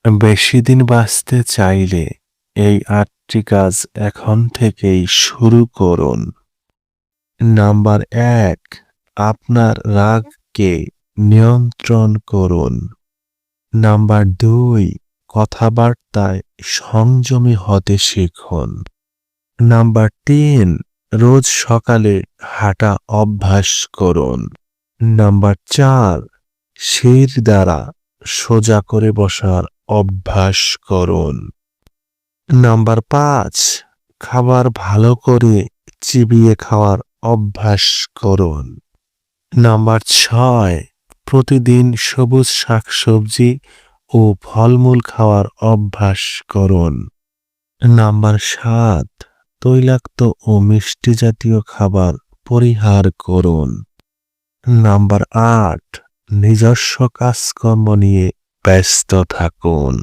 বেশি দিন বাঁচতে চাইলে এই ৮টি কাজ এখন থেকেই শুরু করুন। নাম্বার ১, আপনার রাগকে নিয়ন্ত্রণ করুন। নাম্বার ২, কথাবার্তায় সংযমী হতে শিখুন। নাম্বার ৩, রোজ সকালে হাঁটা অভ্যাস করুন। নাম্বার ৪, শির দ্বারা সোজা করে বসার অভ্যাস করুন। নাম্বার ৫, খাবার ভালো করে চিবিয়ে খাওয়ার অভ্যাস করুন। নাম্বার ৬, প্রতিদিন সবুজ শাকসবজি ও ফলমূল খাওয়ার অভ্যাস করুন। নাম্বার ৭, তৈলাক্ত ও মিষ্টি জাতীয় খাবার পরিহার করুন। নাম্বার ৮, নিজস্ব কাজকর্ম নিয়ে ব্যস্ত থাকুন।